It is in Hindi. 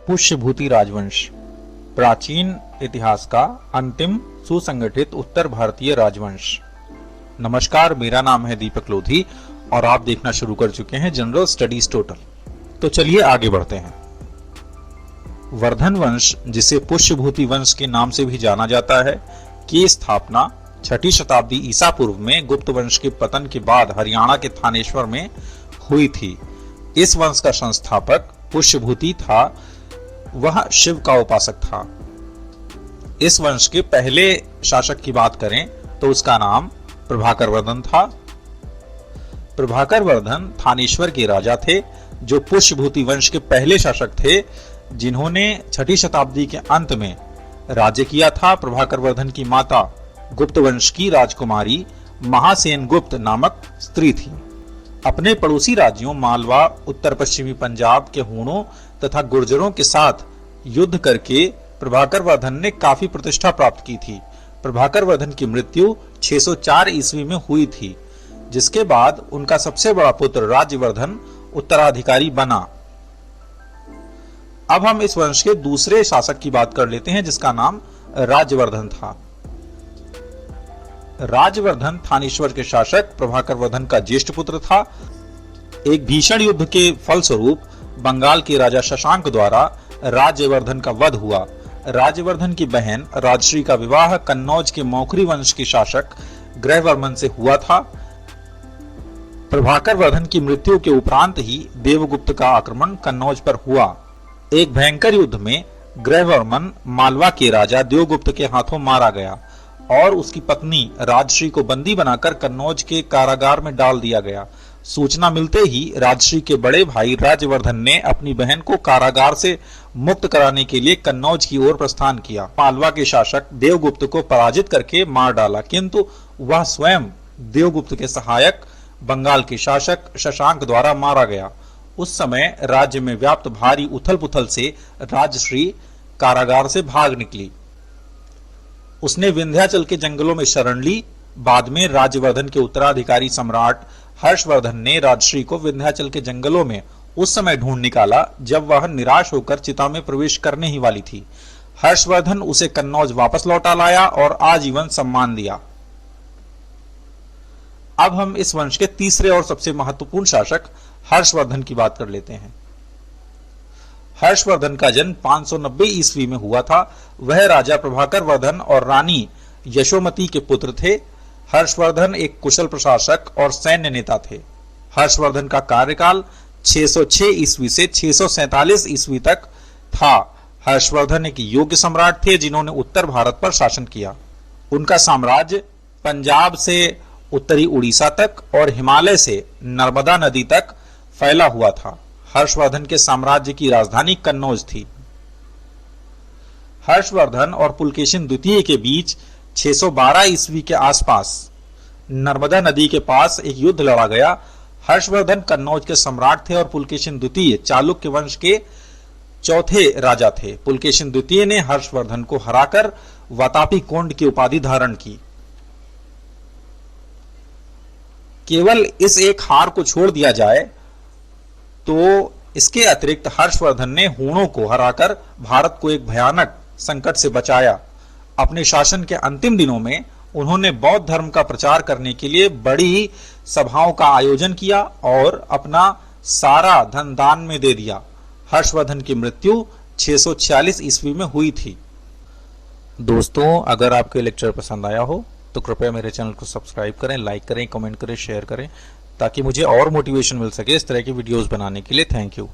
पुष्यभूति राजवंश प्राचीन इतिहास का अंतिम सुसंगठित उत्तर भारतीय राजवंश। नमस्कार, मेरा नाम है दीपक लोधी और आप देखना शुरू कर चुके हैं जनरल स्टडीज टोटल। तो चलिए आगे बढ़ते हैं। वर्धन वंश, जिसे पुष्यभूति वंश के नाम से भी जाना जाता है, की स्थापना 6ठी शताब्दी ईसा पूर्व में गुप्त वंश के पतन के बाद हरियाणा के थानेश्वर में हुई थी। इस वंश का संस्थापक पुष्यभूति था, वह शिव का उपासक था। इस वंश के पहले शासक की बात करें तो उसका नाम प्रभाकर वर्धन था। प्रभाकर वर्धन थानेश्वर के राजा थे, जो पुष्यभूति वंश के पहले शासक थे, जिन्होंने 6ठी शताब्दी के अंत में राज्य किया था। प्रभाकर वर्धन की माता गुप्त वंश की राजकुमारी महासेन गुप्त नामक स्त्री थी। अपने पड़ोसी राज्यों मालवा, उत्तर पश्चिमी पंजाब के हूणों तथा गुर्जरों के साथ युद्ध करके प्रभाकर वर्धन ने काफी प्रतिष्ठा प्राप्त की थी। प्रभाकर वर्धन की मृत्यु 604 ईस्वी में हुई थी, जिसके बाद उनका सबसे बड़ा पुत्र राज्यवर्धन उत्तराधिकारी बना। अब हम इस वंश के दूसरे शासक की बात कर लेते हैं, जिसका नाम राज्यवर्धन था। राज्यवर्धन थानेश्वर के शासक प्रभाकर वर्धन का ज्येष्ठ पुत्र था। एक भीषण युद्ध के फलस्वरूप बंगाल के राजा शशांक द्वारा राज्यवर्धन का वध हुआ। राज्यवर्धन की बहन राजश्री का विवाह कन्नौज के मौखरी वंश के शासक ग्रहवर्मन से हुआ था। प्रभाकर वर्धन की मृत्यु के उपरांत ही देवगुप्त का आक्रमण कन्नौज पर हुआ। एक भयंकर युद्ध में ग्रहवर्मन मालवा के राजा देवगुप्त के हाथों मारा गया और उसकी पत्नी राजश्री को बंदी बनाकर कन्नौज के कारागार में डाल दिया गया। सूचना मिलते ही राजश्री के बड़े भाई राज्यवर्धन ने अपनी बहन को कारागार से मुक्त कराने के लिए कन्नौज की ओर प्रस्थान किया। मालवा के शासक देवगुप्त को पराजित करके मार डाला, किंतु वह स्वयं देवगुप्त के सहायक बंगाल के शासक शशांक द्वारा मारा गया। उस समय राज्य में व्याप्त भारी उथल पुथल से राजश्री कारागार से भाग निकली। उसने विंध्याचल के जंगलों में शरण ली। बाद में राज्यवर्धन के उत्तराधिकारी सम्राट हर्षवर्धन ने राजश्री को विंध्याचल के जंगलों में उस समय ढूंढ निकाला जब वह निराश होकर चिता में प्रवेश करने ही वाली थी। हर्षवर्धन उसे कन्नौज वापस लौटा लाया और आजीवन सम्मान दिया। अब हम इस वंश के तीसरे और सबसे महत्वपूर्ण शासक हर्षवर्धन की बात कर लेते हैं। हर्षवर्धन का जन्म 590 ईस्वी में हुआ था। वह राजा प्रभाकर वर्धन और रानी यशोमती के पुत्र थे। हर्षवर्धन एक कुशल प्रशासक और सैन्य नेता थे। हर्षवर्धन का कार्यकाल 606 ईस्वी से 647 ईस्वी तक था। हर्षवर्धन एक योग्य सम्राट थे, जिन्होंने उत्तर भारत पर शासन किया। उनका साम्राज्य पंजाब से उत्तरी उड़ीसा तक और हिमालय से नर्मदा नदी तक फैला हुआ था। हर्षवर्धन के साम्राज्य की राजधानी कन्नौज थी। हर्षवर्धन और पुलकेशिन द्वितीय के बीच 612 ईस्वी के आसपास नर्मदा नदी के पास एक युद्ध लड़ा गया। हर्षवर्धन कन्नौज के सम्राट थे और पुलकेशिन द्वितीय चालुक्य वंश के चौथे राजा थे। पुलकेशिन द्वितीय ने हर्षवर्धन को हराकर वातापी कोंड की उपाधि धारण की। केवल इस एक हार को छोड़ दिया जाए तो इसके अतिरिक्त हर्षवर्धन ने हूणों को हराकर भारत को एक भयानक संकट से बचाया। अपने शासन के अंतिम दिनों में उन्होंने बौद्ध धर्म का प्रचार करने के लिए बड़ी सभाओं का आयोजन किया और अपना सारा धन दान में दे दिया। हर्षवर्धन की मृत्यु 646 ईस्वी में हुई थी। दोस्तों, अगर आपको लेक्चर पसंद आया हो तो कृपया मेरे चैनल को सब्सक्राइब करें, लाइक करें, कमेंट करें, शेयर करें, ताकि मुझे और मोटिवेशन मिल सके इस तरह की वीडियोस बनाने के लिए। Thank you.